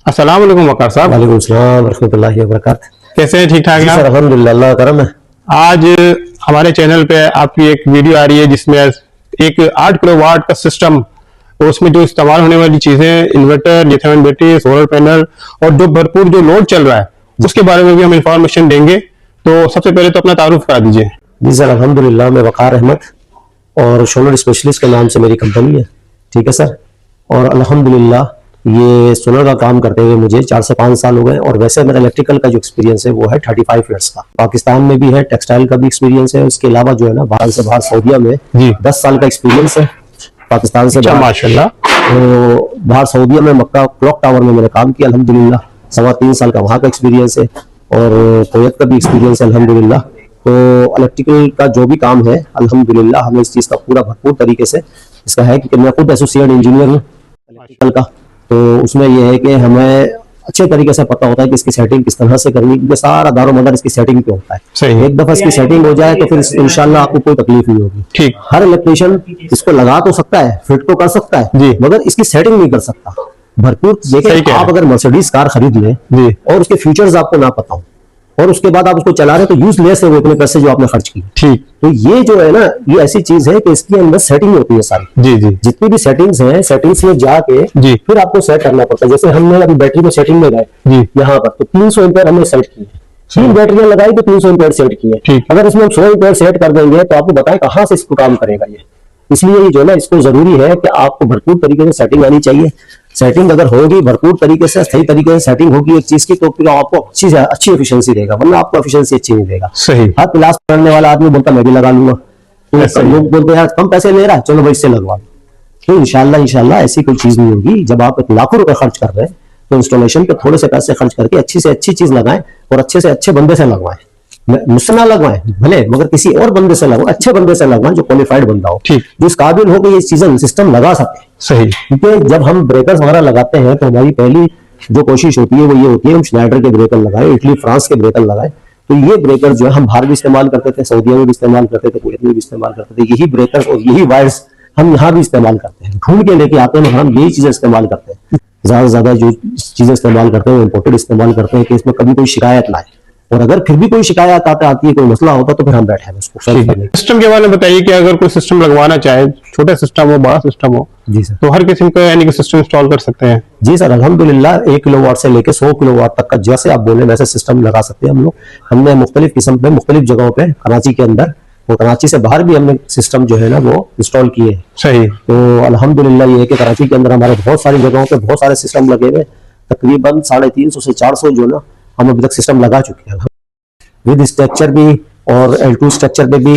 अस्सलाम वालेकुम वकार साहब। वालेकुम सलाम रहमतुल्लाहि व बरकातहू। कैसे हैं? ठीक ठाक हैं सर? आप? अल्हम्दुलिल्लाह, अल्लाह का करम है। आज हमारे चैनल पे आपकी एक वीडियो आ रही है जिसमें एक 8 किलोवाट का सिस्टम, उसमें जो इस्तेमाल होने वाली चीजें, inverter, lithium battery, solar panel और जो भरपूर जो लोड चल रहा है उसके बारे में भी हम इंफॉर्मेशन देंगे। तो सबसे पहले तो अपना तारुफ करा दीजिए। जी सर, अल्हम्दुलिल्लाह, मैं वकार अहमद और सोलर स्पेशलिस्ट के नाम से मेरी कंपनी है। ठीक है सर। और अल्हम्दुलिल्लाह ये सोलर का काम करते हुए मुझे 4 से 5 साल हो गए। और वैसे मेरा इलेक्ट्रिकल का जो एक्सपीरियंस है वो है 35 ईयर्स का। पाकिस्तान में भी है, टेक्सटाइल का भी एक्सपीरियंस है। उसके अलावा जो है ना, बाहर से बाहर सऊदीया में 10 साल का एक्सपीरियंस है। पाकिस्तान से माशाल्लाह। तो बाहर सऊदीया में मक्का क्लॉक टावर में मैंने काम किया अल्हम्दुलिल्लाह। 3.25 साल का वहाँ का एक्सपीरियंस है और कुवैत का भी एक्सपीरियंस है अल्हम्दुलिल्लाह। तो इलेक्ट्रिकल का जो भी काम है अल्हम्दुलिल्लाह हमें इस चीज़ का पूरा भरपूर तरीके से इसका है कि मैं खुद एसोसिएट इंजीनियर हूँ इलेक्ट्रिकल का। तो उसमें यह है कि हमें अच्छे तरीके से पता होता है कि इसकी सेटिंग किस तरह से करनी है, क्योंकि सारा दारोमदार इसकी सेटिंग पे होता है। सही। एक दफा इसकी सेटिंग हो जाए तो फिर इंशाल्लाह आपको कोई तकलीफ नहीं होगी। ठीक। हर इलेक्ट्रिशियन इसको लगा तो सकता है, फिट तो कर सकता है जी, मगर इसकी सेटिंग नहीं कर सकता भरपूर। देखिए, आप अगर मर्सिडीज कार खरीद लें और उसके फीचर्स आपको ना पता हो और उसके बाद आप उसको चला रहे तो यूजलेस है वो इतने पैसे जो आपने खर्च किए। ठीक। तो ये जो है ना, ये ऐसी चीज है कि इसके अंदर सेटिंग होती है सारी। जी जी। जितनी भी सेटिंग्स हैं, सेटिंग्स में जाके फिर आपको सेट करना पड़ता है। जैसे हमने अभी बैटरी में सेटिंग में गए यहाँ पर तो 300 एम्पीयर हमने सेट किए। 3 बैटरियां लगाई तो 300 एम्पीयर सेट किए। अगर इसमें हम 100 एम्पीयर सेट कर देंगे तो आपको बताएं कहाँ से इसको काम करेगा ये। इसलिए ये जो है ना, इसको जरूरी है कि आपको भरपूर तरीके से सेटिंग आनी चाहिए। सेटिंग अगर होगी भरपूर तरीके से, सही तरीके से सेटिंग होगी एक चीज की, तो फिर आपको अच्छी एफिशिएंसी देगा, वरना आपको एफिशिएंसी अच्छी नहीं देगा। सही। हर क्लास पढ़ने वाला आदमी बोलता मैं भी लगा लूंगा, तो लोग बोलते हैं कम पैसे ले रहा है, चलो भाई इससे लगवा लो। तो इंशाल्लाह ऐसी कोई चीज नहीं होगी। जब आप लाखों रुपए खर्च कर रहे हैं तो इंस्टॉलेशन पे थोड़े से पैसे खर्च करके अच्छी से अच्छी चीज लगाएं और अच्छे से अच्छे बंदे से लगवाएं। मुझसे ना लगवाएं भले, मगर किसी और बंदे से लगवाएं, अच्छे बंदे से लगवाएं जो क्वालिफाइड बंदा हो, जो इस काबिल हो कि ये चीजें सिस्टम लगा सके। सही। क्योंकि जब हम ब्रेकर्स वगैरह लगाते हैं तो हमारी पहली जो कोशिश होती है वो ये होती है हम स्नाइडर के ब्रेकर लगाएं, इटली फ्रांस के ब्रेकर लगाएं। तो ये ब्रेकर जो है हम बाहर भी इस्तेमाल करते थे, सऊदीया में भी इस्तेमाल करते थे, कुवैत में भी इस्तेमाल करते थे। यही ब्रेकर्स और यही वायर्स हम यहाँ भी इस्तेमाल करते हैं, ढूंढ के लेके आते हैं, हम यही चीजें इस्तेमाल करते हैं। ज्यादा से ज्यादा जो चीजें इस्तेमाल करते हैं इम्पोर्टेड इस्तेमाल करते हैं कि इसमें कभी कोई शिकायत ना आए। और अगर फिर भी कोई शिकायत आती है, कोई मसला होता तो फिर हम बैठे हैं उसको सॉल्व करने। सिस्टम के बारे में बताइए कि अगर कोई सिस्टम लगवाना चाहे, छोटा सिस्टम हो बड़ा सिस्टम हो, जी सर, तो हर किस्म का यानी कि सिस्टम इंस्टॉल कर सकते हैं? जी सर, अल्हम्दुलिल्लाह 1 किलोवाट से लेकर 100 किलोवाट तक का जैसे आप बोले वैसे सिस्टम लगा सकते हैं हम लोग। हमने मुख्तलिफ किस्म पे मुख्तलिफ जगहों पे कराची के अंदर और कराची से बाहर भी हमने सिस्टम जो है ना वो इंस्टॉल किए हैं। सही। तो अल्हम्दुलिल्लाह ये है कि कराची के अंदर हमारे बहुत सारी जगहों पे बहुत सारे सिस्टम लगे हुए, तकरीबन 350 से 400 जो ना हम अभी तक सिस्टम लगा चुके हैं, विद स्ट्रक्चर भी और L2 स्ट्रक्चर पे भी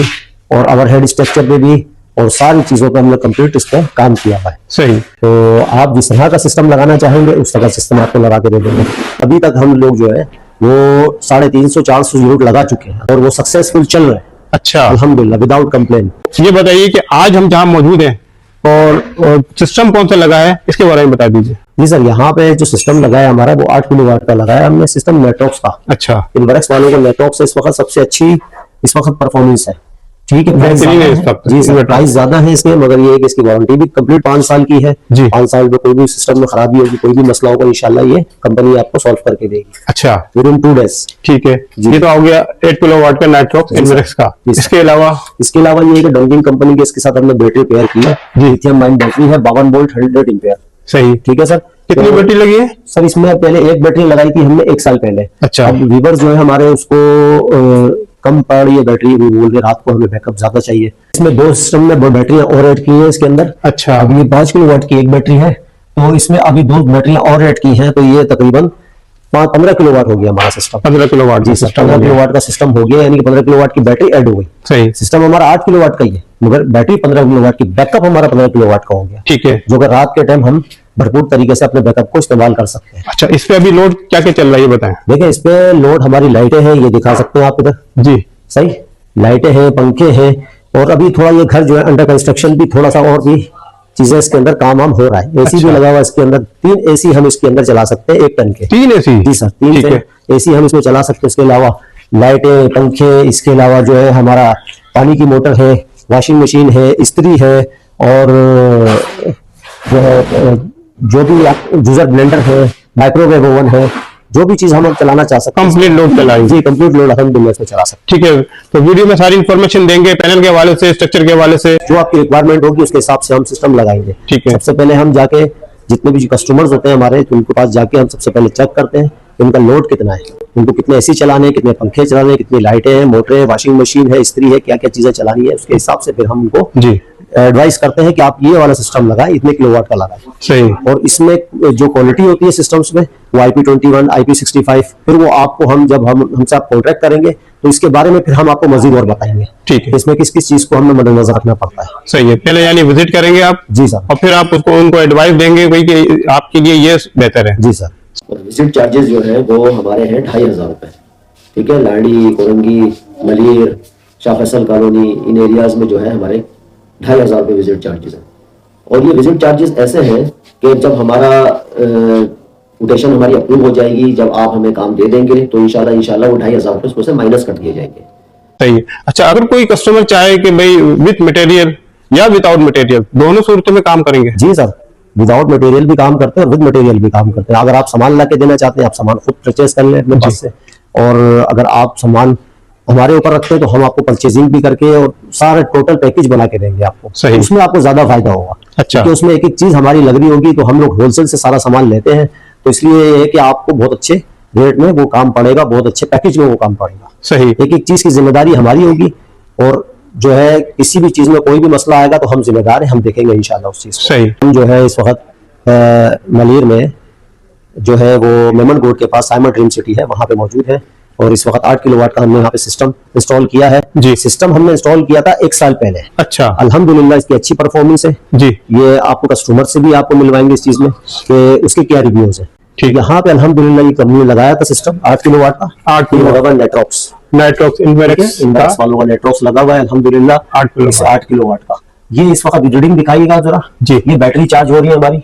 और ओवरहेड स्ट्रक्चर पे भी, और सारी चीजों पे हमने कंप्लीट इस पर काम किया है। सही। तो आप जिस तरह का सिस्टम लगाना चाहेंगे उस तरह का सिस्टम आपको लगा के दे देंगे। अभी तक हम लोग जो है वो 350-400 यूनिट लगा चुके हैं और वो सक्सेसफुल चल रहे हैं। अच्छा, अल्हम्दुलिल्लाह, विदाउट कंप्लेन। ये बताइए कि आज हम जहाँ मौजूद हैं और सिस्टम कौन सा लगा है इसके बारे में बता दीजिए। जी सर, यहाँ पे जो सिस्टम लगा है हमारा वो 8 किलोवाट का लगा है हमने सिस्टम नेटवर्क्स का। अच्छा। इनवर्क्स वालों का नेटवर्क्स से इस वक्त सबसे अच्छी इस वक्त परफॉर्मेंस है। ठीक है, जी सर, प्राइस ज्यादा है इसमें, मगर ये है कि इसकी वारंटी भी कंप्लीट 5 साल की है। 5 साल में कोई भी सिस्टम में खराबी होगी, कोई भी मसला होगा, इंशाल्लाह ये कंपनी आपको सॉल्व करके देगी। अच्छा, विदिन 2 डेज। ठीक है, ये तो हो गया 8 किलोवाट का नेटवर्क इनवर्क्स का। इसके अलावा ये है कि डोंगिंग कंपनी के इसके साथ हमने बैटरी पेयर की है, लिथियम आयन बैटरी है, 52 वोल्ट 100 एम्पीयर। सही। ठीक है सर। कितनी बैटरी लगी है सर? इसमें पहले एक बैटरी लगाई थी हमने 1 साल पहले। अच्छा। अब व्यूअर्स जो है हमारे उसको कम पड़ रही है बैटरी, वो बोल रहे रात को हमें बैकअप ज्यादा चाहिए। इसमें 2 सिस्टम में बैटरियां और ऐड की है इसके अंदर। अच्छा। अब ये 5 किलोवाट की एक बैटरी है, तो इसमें अभी 2 बैटरियां और ऐड की हैं, तो ये तकरीबन 15 किलोवाट हो गया हमारा सिस्टम। 15 किलोवाट जी सर, 15 किलोवाट का सिस्टम हो गया, यानी कि 15 किलोवाट की बैटरी ऐड हो गई। सही। सिस्टम हमारा 8 किलोवाट का ही है, मगर बैटरी 15 किलोवाट की, बैकअप हमारा 15 किलोवाट का हो गया। ठीक है, जो कि रात के टाइम हम भरपूर तरीके से अपने बैकअप को इस्तेमाल कर सकते हैं। अच्छा, इस पे अभी लोड क्या क्या चल रहा है ये बताएं। देखिए, इस पे लोड हमारी लाइटें हैं, ये दिखा सकते हैं आप इधर। जी सही, लाइटें हैं, पंखे हैं, और अभी थोड़ा ये घर जो है अंडर कंस्ट्रक्शन भी, थोड़ा सा और भी चीजें इसके अंदर काम हो रहा है। एसी भी लगा हुआ है इसके अंदर, 3 एसी हम इसके अंदर चला सकते हैं 1 टन के। 3 एसी? जी सर, 3 एसी हम इसमें चला सकते हैं। इसके अलावा लाइटें, पंखे, इसके अलावा जो है हमारा पानी की मोटर है, वॉशिंग मशीन है, इस्त्री है, और जो है जो भी जूसर ब्लेंडर है, माइक्रोवेव ओवन है, जो भी चीज हम चलाना चाह सकते हैं कंप्लीट लोड चलाएंगे जी, कंप्लीट लोड अल्हम्दुलिल्लाह इसमें चला सकते हैं। ठीक है, तो वीडियो में सारी इन्फॉर्मेशन देंगे पैनल के हवाले से, स्ट्रक्चर के हवाले से, जो आपकी रिक्वायरमेंट होगी उसके हिसाब से हम सिस्टम लगाएंगे। ठीक है, सबसे पहले हम जाके जितने भी कस्टमर्स होते हैं हमारे, तो उनके पास जाके हम सबसे पहले चेक करते हैं कि उनका लोड कितना है, उनको कितने एसी चलाने हैं, कितने पंखे चलाने हैं, कितनी लाइटें हैं, मोटरें हैं, वॉशिंग मशीन है, इस्त्री है, क्या क्या चीजें चलानी है, उसके हिसाब से फिर हम उनको जी एडवाइस करते हैं कि आप ये वाला सिस्टम लगाएं, इतने किलोवाट का लगाएं। सही। और इसमें जो क्वालिटी होती है सिस्टम्स में, वो IP21, IP65, फिर वो आपको हम जब हमसे आप कॉन्ट्रैक्ट करेंगे तो इसके बारे में फिर हम आपको मजीद और बताएंगे। ठीक है, इसमें किस किस चीज को हमें मद्देनजर रखना पड़ता है। सही है, पहले यानी विजिट करेंगे आप? जी सर। और फिर आप उनको एडवाइस देंगे भाई कि आपके लिए ये बेहतर है? जी सर। और विजिट चार्जेस जो है वो हमारे हैं 2500 रुपए। ठीक है, लाड़ी, कोरंगी, मलिर, शाह फैसल कॉलोनी, इन एरियाज में जो है हमारे 2500 रुपए विजिट चार्जेस हैं। और ये विजिट चार्जेस ऐसे हैं कि जब हमारा कोटेशन हमारी अप्रूव हो जाएगी, जब आप हमें काम दे देंगे तो इंशाल्लाह वो 2500 रुपए उसमें से माइनस कर दिए जाएंगे। सही है। अच्छा, अगर कोई कस्टमर चाहे कि भाई विथ मटेरियल या विदाउट मटेरियल, दोनों सूरतों में काम करेंगे? जी सर, विदाउट मटेरियल भी काम करते हैं और विद मटेरियल भी काम करते हैं। अगर आप सामान ला के देना चाहते हैं, आप सामान खुद परचेज कर लें अपने पास से, और अगर आप सामान हमारे ऊपर रखते हैं तो हम आपको परचेजिंग भी करके और सारा टोटल पैकेज बना के देंगे आपको। सही। उसमें आपको ज्यादा फायदा होगा। अच्छा। क्योंकि उसमें एक एक चीज हमारी लग रही होगी, तो हम लोग होलसेल से सारा सामान लेते हैं, तो इसलिए ये है कि आपको बहुत अच्छे रेट में वो काम पड़ेगा, बहुत अच्छे पैकेज में वो काम पड़ेगा। सही। एक एक चीज की जिम्मेदारी हमारी होगी, और जो है किसी भी चीज में कोई भी मसला आएगा तो हम जिम्मेदार हैं, हम देखेंगे इंशाल्लाह उस चीज को। सही। हम जो है इस वक्त मलिर में जो है वो मेमन गोड के पास साइमन ड्रीम सिटी है, वहां पे मौजूद है। और इस वक्त 8 किलोवाट का हमने यहाँ पे सिस्टम इंस्टॉल किया है। जी। सिस्टम हमने इंस्टॉल किया था 1 साल पहले। अच्छा। अल्हम्दुलिल्लाह इसकी अच्छी परफॉर्मेंस है जी। ये आपको कस्टमर से भी आपको मिलवाएंगे इस चीज में कि उसके क्या रिव्यूज है। ठीक। यहाँ पे अल्हम्दुलिल्लाह ये कंपनी ने लगाया था सिस्टम 8 किलोवाट का। 8 किलोवाट नेटवर्क्स इनवर्क्स वालों का नेटवर्क्स लगा हुआ है अल्हम्दुलिल्लाह 8 किलोवाट का। ये इस वक्त रीडिंग दिखाइएगा जरा जी। ये बैटरी चार्ज हो रही है हमारी,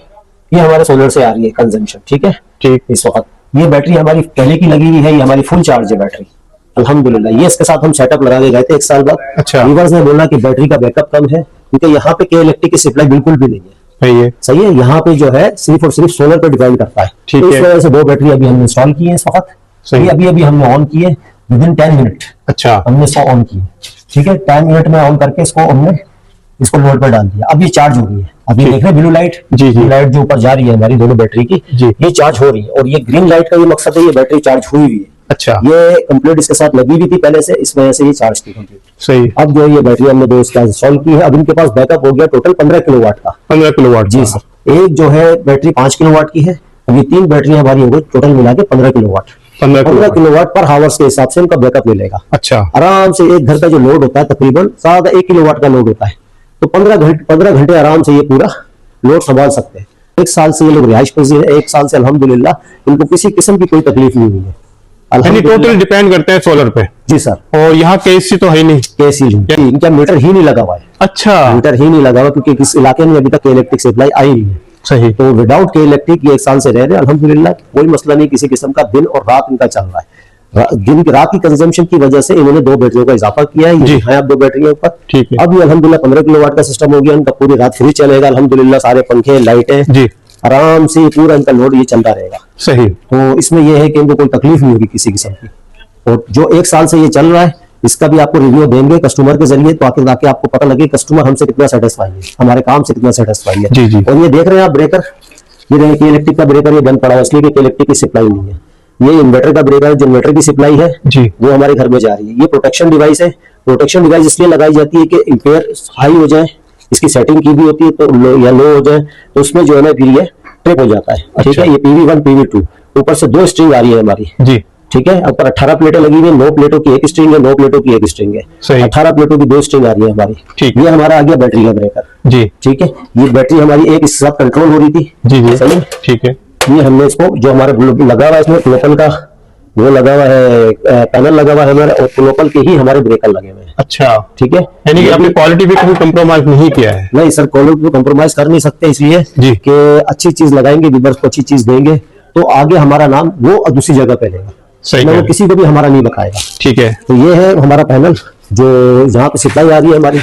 ये हमारे सोलर से आ रही है कंजम्पशन। ठीक है, ठीक। इस वक्त ये बैटरी हमारी पहले की लगी हुई है, ये हमारी फुल चार्ज है बैटरी अल्हम्दुलिल्लाह। ये इसके साथ हम सेटअप लगा के गए थे 1 साल बाद। अच्छा। वीवर्स ने बोला कि बैटरी का बैकअप कम है, क्योंकि यहाँ पे के इलेक्ट्रिक की सप्लाई बिल्कुल भी नहीं है। सही है। सही है, यहाँ पे जो है सिर्फ और सिर्फ सोलर पे डिपेंड करता है। ठीक तो इस है। वजह से 2 बैटरी अभी हमने इंस्टॉल की है इस वक्त। सही। अभी हमने ऑन किए विदिन 10 मिनट। अच्छा। हमने 100 ऑन किए। ठीक है, 10 मिनट में ऑन करके इसको लोड पर डाल दिया। अब ये चार्ज हो रही है। अभी देख रहे हैं ब्लू लाइट, जी जी, लाइट जो ऊपर जा रही है हमारी दोनों बैटरी की, ये चार्ज हो रही है। और ये ग्रीन लाइट का ये मकसद है, ये बैटरी चार्ज हुई हुई है। अच्छा। ये कंप्लीट इसके साथ लगी हुई थी पहले से, इस वजह से ये चार्ज थी कंप्लीट। सही। अब जो ये बैटरी हमने 2 इसका इंस्टॉल की है, अब इनके पास बैकअप हो गया टोटल 15 किलोवाट का। 15 किलोवाट? जी सर। एक जो है बैटरी 5 किलोवाट की है, अभी 3 बैटरी हमारी हो गई, टोटल मिला के 15 किलोवाट। 15 किलोवाट पर हावर्स के हिसाब से इनका बैकअप मिलेगा। अच्छा। आराम से एक घर का जो लोड होता है तकरीबन 1 किलोवाट का लोड होता है, तो 15 घंटे आराम से ये पूरा लोड संभाल सकते हैं। 1 साल से ये लोग रिहाइश पजीर है, 1 साल से अल्हम्दुलिल्लाह इनको किसी किस्म की कोई तकलीफ नहीं हुई है। यानी टोटल डिपेंड करते हैं सोलर पे? जी सर। और यहाँ केसी तो है नहीं? केसी नहीं, इनका मीटर ही नहीं लगा हुआ है। अच्छा। मीटर ही नहीं लगा हुआ, क्योंकि इस इलाके में अभी तक इलेक्ट्रिक सप्लाई आई नहीं है। सही। तो विदाउट के इलेक्ट्रिक ये 1 साल से रह रहे हैं अल्हम्दुलिल्लाह, कोई मसला नहीं किसी किस्म का। दिन और रात इनका चल रहा है। दिन की रात की कंजम्पशन की वजह से इन्होंने 2 बैटरियों का इजाफा किया है। ये अब 2 बैटरियों ऊपर। ठीक है। अब ये अल्हम्दुलिल्लाह 15 किलोवाट का सिस्टम हो गया इनका, पूरी रात फ्री चलेगा अल्हम्दुलिल्लाह। सारे पंखे लाइटें जी आराम से पूरा इनका लोड ये चलता रहेगा। सही। तो इसमें यह है कि इनको कोई तकलीफ नहीं होगी किसी किस्म की। और जो 1 साल से ये चल रहा है इसका भी आपको रिव्यू देंगे कस्टमर के जरिए, तो आखिर जाके आपको पता लगे कस्टमर हमसे कितना सेटिस्फाई है, हमारे काम से कितना सेटिस्फाई है। जी जी। और ये देख रहे हैं आप ब्रेकर, ये इलेक्ट्रिक का ब्रेकर ये बंद पड़ा है, इसलिए कि इलेक्ट्रिक की सप्लाई नहीं है। ये इन्वर्टर का ब्रेकर है, जो इन्वर्टर की सप्लाई है जी वो हमारे घर में जा रही है। ये प्रोटेक्शन डिवाइस है। प्रोटेक्शन डिवाइस इसलिए लगाई जाती है कि एम्पेयर हाई हो जाए, इसकी सेटिंग की भी होती है, तो लो या लो हो जाए तो उसमें जो है ना फिर ये ट्रिप हो जाता है। अच्छा। ठीक है, ये PV1 PV2 ऊपर से 2 स्ट्रिंग आ रही है हमारी जी। ठीक है, ऊपर 18 प्लेटें लगी हुई है, 9 प्लेटों की 1 स्ट्रिंग है, 9 प्लेटों की 1 स्ट्रिंग है। 18 प्लेटों की 2 स्ट्रिंग आ रही है हमारी। ठीक। ये हमारा आ गया बैटरी का ब्रेकर जी। ठीक है, ये बैटरी हमारी एक इसके साथ कंट्रोल हो रही थी जी जी। सही। ठीक है, ये हमने इसको जो हमारा लगा हुआ है इसमें ग्लोबल का वो लगा हुआ है, पैनल लगा हुआ है हमारा, और ग्लोबल के ही हमारे ब्रेकर लगे हुए हैं। अच्छा। ठीक है, यानी कि आपने क्वालिटी पे कोई कंप्रोमाइज नहीं किया है? नहीं सर, क्वालिटी पे कंप्रोमाइज कर नहीं सकते, इसलिए जी कि अच्छी चीज लगाएंगे, व्यूअर्स को अच्छी चीज देंगे तो आगे हमारा नाम वो दूसरी जगह पे लेगा। सही। वो किसी को भी हमारा नहीं बकाएगा। ठीक है। तो ये है हमारा पैनल जो जहाँ पे सप्लाई आ रही है हमारी,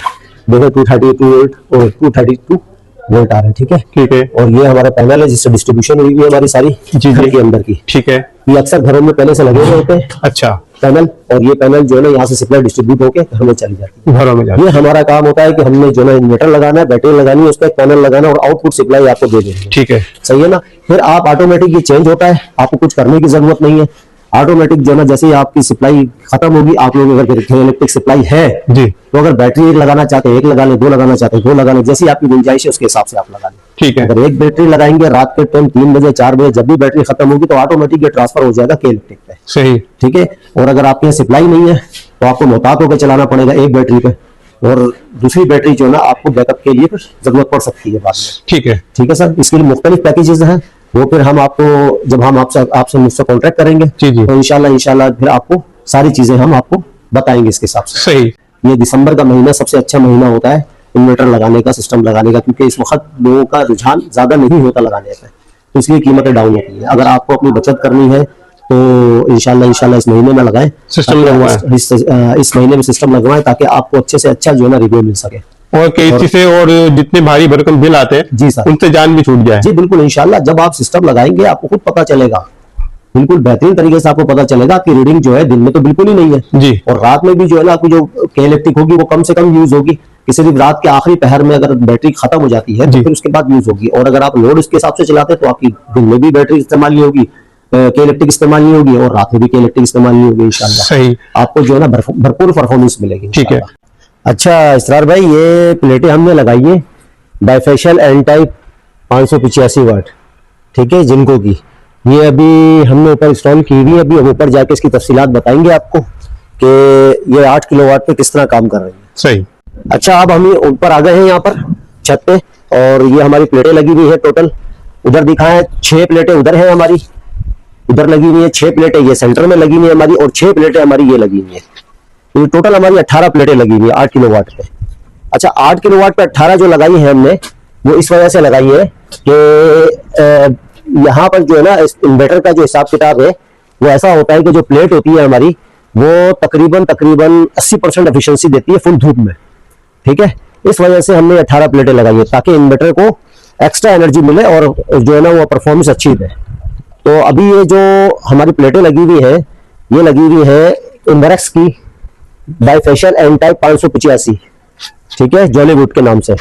देखो 232 वोल्ट और 232 वोल्ट आ रहे हैं। ठीक है, ठीक है। और ये हमारा पैनल है जिससे डिस्ट्रीब्यूशन हुई है हमारी सारी घर के अंदर की। ठीक है, ये अक्सर घरों में पहले से लगे हुए होते हैं। अच्छा, पैनल, और ये पैनल जो है ना यहाँ से सप्लाई डिस्ट्रीब्यूट होकर घर में चली जाती है, घरों में जाती है। ये हमारा काम होता है कि हमने जो है इन्वर्टर लगाना है, बैटरी लगानी है, उस पर पैनल लगाना और आउटपुट सप्लाई आपको दे देंगे। ठीक है, सही है ना। फिर आप ऑटोमेटिक ये चेंज होता है, आपको कुछ करने की जरूरत नहीं है। ऑटोमेटिक जो है ना, जैसे ही आपकी सप्लाई खत्म होगी, आप लोग अगर इलेक्ट्रिक सप्लाई है जी, तो अगर बैटरी एक लगाना चाहते हैं एक लगा ले, दो लगाना चाहते हैं दो लगा ले, जैसी आपकी गुंजाइश है उसके हिसाब से आप लगा लें। ठीक है। अगर एक बैटरी लगाएंगे रात के टाइम 3 बजे 4 बजे, जब भी बैटरी खत्म होगी तो ऑटोमेटिक ये ट्रांसफर हो जाएगा के इलेक्ट्रिक पे। सही। ठीक है। और अगर आपके यहाँ सप्लाई नहीं है तो आपको मोहतात होकर चलाना पड़ेगा एक बैटरी पे, और दूसरी बैटरी जो है ना आपको बैकअप के लिए जरूरत पड़ सकती है बाद में। ठीक है, ठीक है सर। इसके लिए मुख्तलिफ पैकेजेस हैं, वो फिर हम आपको जब हम आपसे मुझसे कॉन्ट्रैक्ट करेंगे जी जी, तो इंशाल्लाह फिर आपको सारी चीजें हम आपको बताएंगे इसके हिसाब से। सही। ये दिसंबर का महीना सबसे अच्छा महीना होता है इन्वर्टर लगाने का, सिस्टम लगाने का, क्योंकि इस वक्त लोगों का रुझान ज्यादा नहीं होता लगाने का, तो इसलिए कीमतें डाउन होती है। अगर आपको अपनी बचत करनी है तो इंशाल्लाह इस महीने में लगाएं, सिस्टम लगवाएं, इस महीने में सिस्टम लगवाएं ताकि आपको अच्छे से अच्छा जो है ना रिव्यू मिल सके। और कई से और जितने भारी भरकम बिल आते हैं जी सर, उनसे जान भी छूट जाए। जी बिल्कुल, इंशाल्लाह जब आप सिस्टम लगाएंगे आपको खुद पता चलेगा, बिल्कुल बेहतरीन तरीके से आपको पता चलेगा कि रीडिंग जो है दिन में तो बिल्कुल ही नहीं है जी, और रात में भी जो है ना आपकी जो इलेक्ट्रिक होगी वो कम से कम यूज होगी। किसी भी रात के आखिरी पहर में अगर बैटरी खत्म हो जाती है तो फिर उसके बाद यूज होगी, और अगर आप लोड इसके हिसाब से चलाते हैं तो आपकी दिन में भी बैटरी इस्तेमाल नहीं होगी, के इलेक्ट्रिक इस्तेमाल नहीं होगी, और रात में भी के इलेक्ट्रिक इस्तेमाल नहीं होगी। इंशाल्लाह सही, आपको जो है ना भरपूर परफॉर्मेंस मिलेगी। ठीक है। अच्छा इसरार भाई, ये प्लेटें हमने लगाई है बाइफेशियल एन टाइप 585 वाट, ठीक है, जिनको की ये अभी हमने ऊपर इंस्टॉल की हुई है। अभी हम ऊपर जाके इसकी तफसीलात बताएंगे आपको कि ये 8 किलोवाट पे किस तरह काम कर रही है। सही। अच्छा, अब हम ऊपर आ गए हैं यहाँ पर छत पे, और ये हमारी प्लेटें लगी हुई है टोटल। उधर दिखाएं 6 प्लेटें उधर है हमारी, उधर लगी हुई है 6 प्लेटें, ये सेंटर में लगी हुई है हमारी, और 6 प्लेटें हमारी ये लगी हुई है। ये टोटल हमारी 18 प्लेटें लगी हुई है 8 किलोवाट पे। अच्छा, 8 किलोवाट पे 18 जो लगाई है हमने वो इस वजह से लगाई है कि यहाँ पर जो है ना इन्वर्टर का जो हिसाब किताब है वो ऐसा होता है कि जो प्लेट होती है हमारी वो तकरीबन 80% एफिशिएंसी देती है फुल धूप में। ठीक है, इस वजह से हमने 18 प्लेटें लगाई है ताकि इन्वर्टर को एक्स्ट्रा एनर्जी मिले और जो है ना वो परफॉर्मेंस अच्छी दे। तो अभी ये जो हमारी प्लेटें लगी हुई है ये लगी हुई है इन्वर्क्स की बाइफेशियल एन टाइप 585, ठीक है, जॉलीवुड के नाम से,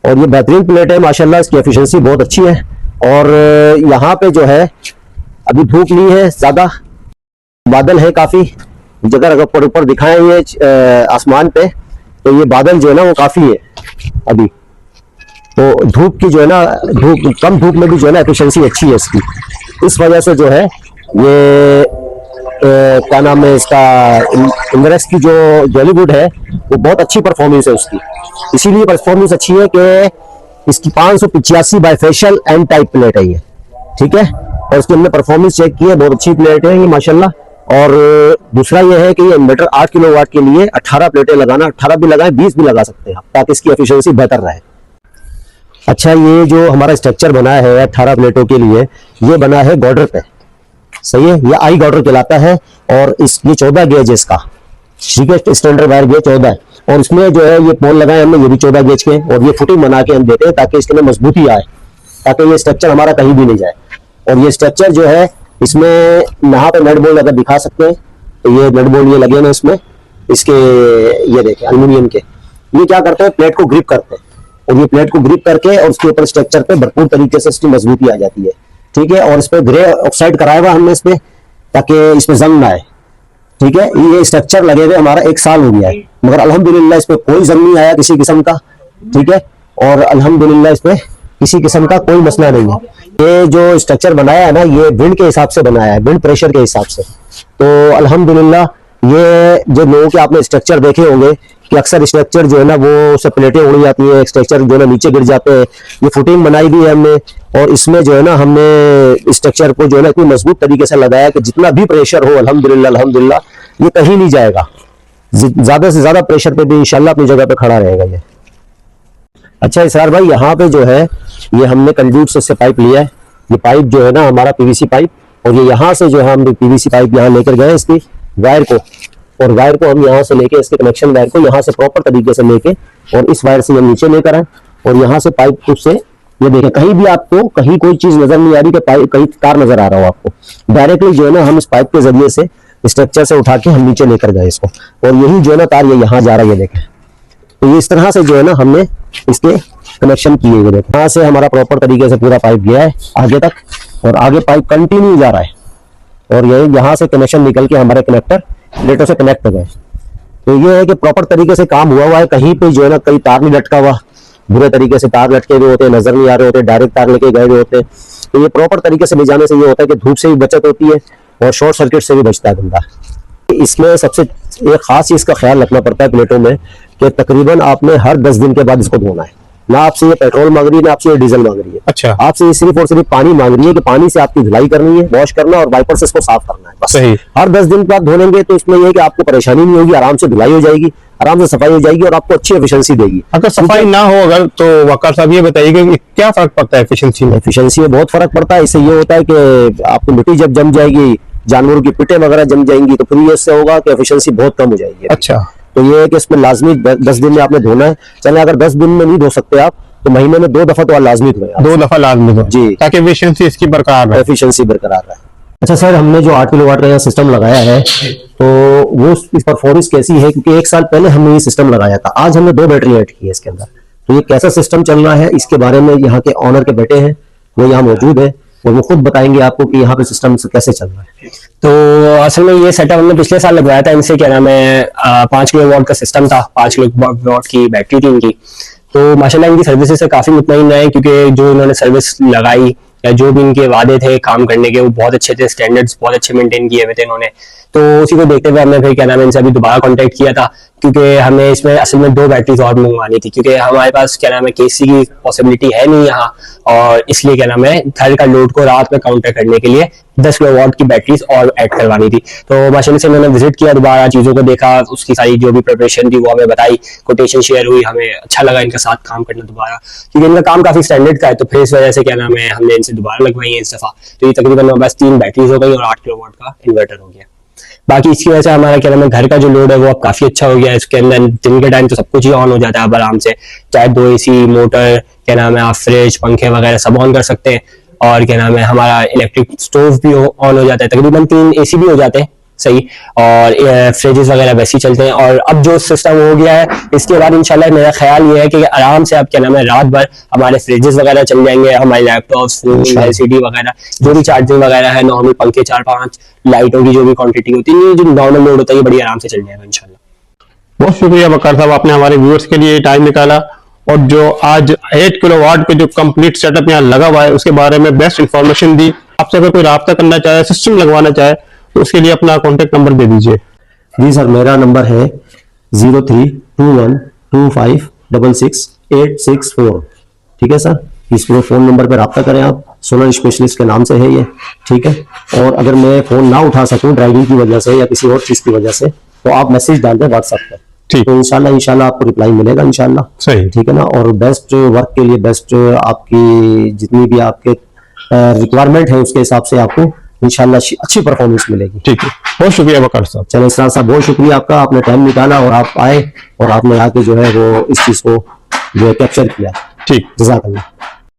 और ये बेहतरीन प्लेट है माशाल्लाह, इसकी एफिशिएंसी बहुत अच्छी है। और यहाँ पे जो है अभी धूप नहीं है, ज्यादा बादल है काफी जगह, अगर ऊपर दिखाएं ये आसमान पे तो ये बादल जो है ना वो काफी है अभी, तो धूप की जो है ना कम धूप में भी जो है ना एफिशिएंसी अच्छी है इसकी। इस वजह से जो है ये क्या नाम है इसका, इन्वर्क्स की जो जॉलीवुड है वो बहुत अच्छी परफॉर्मेंस है उसकी, इसीलिए परफॉर्मेंस अच्छी है कि इसकी 585 बाइफेशियल एन टाइप प्लेट है ये, ठीक है, और इसकी हमने परफॉर्मेंस चेक की है, बहुत अच्छी प्लेट है ये माशाल्लाह। और दूसरा ये है कि ये इन्वर्टर 8 किलोवाट के लिए 18 प्लेटें लगाना, 18 भी लगाएं 20 भी लगा सकते हैं आप, ताकि इसकी एफिशिएंसी बेहतर रहे। अच्छा, ये जो हमारा स्ट्रक्चर बना है 18 प्लेटों के लिए, ये बना है गॉर्डर पे, सही है, ये आई गॉर्डर कहलाता है, और ये 14 गेज है इसका, ठीक है, स्टैंडर्ड वायर गेज 14 है, और इसमें जो है ये पोल लगाए हमने, ये भी 14 गेज के, और ये फुटिंग बना के हम देते हैं ताकि इसके अंदर मजबूती आए, ताकि ये स्ट्रक्चर हमारा कहीं भी नहीं जाए। और ये स्ट्रक्चर जो है इसमें यहाँ पे नट बोल्ट अगर दिखा सकते हैं तो ये नट बोल्ट ये लगे ना इसमें, इसके ये देखें एल्यूमिनियम के, ये क्या करते हैं प्लेट को ग्रिप करते हैं, और ये प्लेट को ग्रिप करके और उसके ऊपर स्ट्रक्चर पे भरपूर तरीके से इसकी मजबूती आ जाती है, ठीक है। और इस पे ग्रे ऑक्साइड कराया हुआ हमने इस पे, ताकि इसमें जंग ना आए, ठीक है। ये स्ट्रक्चर लगे हुए हमारा 1 साल हो गया है, मगर अल्हम्दुलिल्लाह इस पे कोई जंग नहीं आया किसी किस्म का, ठीक है, और अल्हम्दुलिल्लाह इस पे किसी किस्म का कोई मसला नहीं है। ये जो स्ट्रक्चर बनाया है ना ये विंड के हिसाब से बनाया है, विंड प्रेशर के हिसाब से, तो अल्हम्दुलिल्लाह ये जो लोगों के आपने स्ट्रक्चर देखे होंगे कि अक्सर स्ट्रक्चर जो है ना वो उससे प्लेटें उड़ जाती है, स्ट्रक्चर जो है ना नीचे गिर जाते हैं, ये फुटिंग बनाई भी है हमने, और इसमें जो है ना हमने स्ट्रक्चर को जो है ना इतनी मजबूत तरीके से लगाया कि जितना भी प्रेशर हो अल्हम्दुलिल्लाह ये कहीं नहीं जाएगा, ज्यादा से ज्यादा प्रेशर पे भी इंशाल्लाह अपनी जगह पे खड़ा रहेगा ये। अच्छा इसरार भाई, यहाँ पे जो है ये हमने कंड्यूट से पाइप लिया है, ये पाइप जो है ना हमारा पीवीसी पाइप, और ये यहाँ से जो है हम पीवीसी पाइप यहाँ लेकर गए इसकी वायर को, और वायर को हम यहाँ से लेके इसके कनेक्शन वायर को यहाँ से प्रॉपर तरीके से लेके और इस वायर से हम नीचे लेकर आए, और यहाँ से पाइप ट्यूब से ये देखें, कहीं भी आपको कहीं कोई चीज नजर नहीं आ रही कि पाइप कहीं तार नजर आ रहा हो आपको, डायरेक्टली जो है ना हम इस पाइप के जरिए से स्ट्रक्चर से उठा के हम नीचे लेकर गए इसको, और यही जो है ना तार ये यहाँ जा रहा है, ये देखें। तो ये इस तरह से जो है ना हमने इसके कनेक्शन किए हुए देखें। यहाँ से हमारा प्रॉपर तरीके से पूरा पाइप गया है आगे तक, और आगे पाइप कंटिन्यू जा रहा है, और ये यहाँ से कनेक्शन निकल के हमारे कनेक्टर प्लेटों से कनेक्ट हो गए। तो ये है कि प्रॉपर तरीके से काम हुआ है, कहीं पे जो है ना कहीं तार नहीं लटका हुआ, बुरे तरीके से तार लटके हुए होते हैं, नजर नहीं आ रहे होते, डायरेक्ट तार लेके गए हुए होते हैं। तो ये प्रॉपर तरीके से ले जाने से ये होता है कि धूप से भी बचत होती है और शॉर्ट सर्किट से भी बचता है बंदा। इसमें सबसे एक खास चीज का ख्याल रखना पड़ता है प्लेटों में कि तकरीबन आपने हर 10 दिन के बाद इसको धोना है। ना आपसे ये पेट्रोल मांग रही है, ना आपसे ये डीजल मांग रही है। अच्छा, आपसे ये सिर्फ और सिर्फ पानी मांग रही है कि पानी से आपकी धुलाई करनी है, वॉश करना और वाइपर से इसको साफ करना है बस। सही। हर 10 दिन के बाद धो लेंगे तो इसमें ये है कि आपको परेशानी नहीं होगी, आराम से धुलाई हो जाएगी, आराम से सफाई हो जाएगी और आपको अच्छी एफिशिएंसी देगी। अगर सफाई ना हो अगर तो वकार साहब ये बताइए कि क्या फर्क पड़ता है एफिशिएंसी में? एफिशिएंसी में बहुत फर्क पड़ता है। इससे ये होता है कि आपकी मिट्टी जब जम जाएगी, जानवरों की पिटें वगैरह जम जाएंगी, तो फिर ये इससे होगा कि एफिशिएंसी बहुत कम हो जाएगी। अच्छा, तो ये है कि इसमें लाजमी 10 दिन में आपने धोना है। चले अगर 10 दिन में नहीं धो सकते आप तो महीने में 2 दफा तो लाजमी धोए, 2 दफा लाजमी धो जी, ताकि एफिशिएंसी इसकी बरकरार रहे। एफिशिएंसी बरकरार रहे। अच्छा सर, हमने जो 8 किलोवाट का यहाँ सिस्टम लगाया है तो वो इस परफॉर्मेंस कैसी है, क्योंकि 1 साल पहले हमने ये सिस्टम लगाया था, आज हमने 2 बैटरी ऐड की है इसके अंदर। तो ये कैसा सिस्टम चल रहा है इसके बारे में यहाँ के ऑनर के बेटे हैं, वो यहाँ मौजूद है और वो खुद बताएंगे आपको कि यहाँ पे सिस्टम कैसे चल रहा है। तो असल में ये सेटअप हमने पिछले साल लगवाया था इनसे, क्या नाम है 5 किलोवाट का सिस्टम था, 5 किलोवाट की बैटरी थी इनकी। तो माशाल्लाह इनकी सर्विसेज से काफी मुतमईन रहे, क्योंकि जो इन्होंने सर्विस लगाई या जो भी इनके वादे थे काम करने के वो बहुत अच्छे थे, स्टैंडर्ड्स बहुत अच्छे मेंटेन किए हुए थे इन्होंने। तो उसी को देखते हुए हमने फिर क्या नाम है इनसे अभी दोबारा कांटेक्ट किया था, क्योंकि हमें इसमें असल में 2 बैटरीज और मंगवानी थी, क्योंकि हमारे पास क्या नाम है केसी की पॉसिबिलिटी है नहीं यहाँ, और इसलिए क्या नाम है घर का लोड को रात में काउंटर करने के लिए 10 किलोवाट की बैटरीज और ऐड करवानी थी। तो माशाल्लाह से मैंने विजिट किया, दोबारा चीजों को देखा, उसकी सारी जो भी प्रिपरेशन थी वो हमें बताई, कोटेशन शेयर हुई, हमें अच्छा लगा इनके साथ काम करना दोबारा, क्योंकि इनका काम काफी स्टैंडर्ड का है। तो फिर इस वजह से क्या नाम है हमने इनसे दोबारा लगवाई है इस दफा। तो ये तकरीबन हमारे पास 3 बैटरीज हो गई और 8 किलोवाट का इन्वर्टर हो गया। बाकी इसकी वजह से हमारा क्या नाम है घर का जो लोड है वो अब काफी अच्छा हो गया है। इसके अंदर दिन के टाइम तो सब कुछ ही ऑन हो जाता है अब आराम से, चाहे 2 AC, मोटर, क्या नाम है आप फ्रिज, पंखे वगैरह सब ऑन कर सकते हैं, और क्या नाम है हमारा इलेक्ट्रिक स्टोव भी ऑन हो जाता है, तकरीबन 3 AC भी हो जाते हैं सही, और फ्रिजेस वगैरह वैसे ही चलते हैं। और अब जो सिस्टम हो गया है इसके बाद इंशाल्लाह मेरा ख्याल ये है कि आराम से अब क्या नाम है रात भर हमारे फ्रिजेस वगैरह चल जाएंगे, हमारे लैपटॉप्स, LCD वगैरह जो भी चार्जिंग वगैरह है, नॉर्मल पंखे 4-5, लाइटों की जो भी क्वांटिटी होती है, जो नॉर्मल लोड होता है ये बड़ी आराम से चल जाएगा इंशाल्लाह। बहुत शुक्रिया वकार साहब, आपने हमारे व्यूअर्स के लिए टाइम निकाला और जो आज 8 किलोवाट पे जो कंप्लीट सेटअप यहाँ लगा हुआ है उसके बारे में बेस्ट इंफॉर्मेशन दी। आपसे अगर कोई राब्ता करना चाहे, सिस्टम लगवाना चाहे तो उसके लिए अपना कॉन्टेक्ट नंबर दे दीजिए। जी सर, मेरा नंबर है 032125666864। ठीक है सर, इस पूरे फोन नंबर पर रब्ता करें आप, सोलर स्पेशलिस्ट के नाम से है ये। ठीक है, और अगर मैं फोन ना उठा सकूं ड्राइविंग की वजह से या किसी और चीज की वजह से तो आप मैसेज डाल दें व्हाट्सएप पर, ठीक, तो इंशाल्लाह आपको रिप्लाई मिलेगा इंशाल्लाह। सही, ठीक है ना। और बेस्ट वर्क के लिए बेस्ट आपकी जितनी भी आपके रिक्वायरमेंट है उसके हिसाब से आपको इंशाल्लाह अच्छी परफॉर्मेंस मिलेगी। ठीक है, बहुत शुक्रिया वकार साहब। चलो इसरार साहब, बहुत शुक्रिया आपका, आपने टाइम निकाला और आप आए और आपने आके जो है वो इस चीज को जो है कैप्चर किया। ठीक, जज़ाकल्लाह।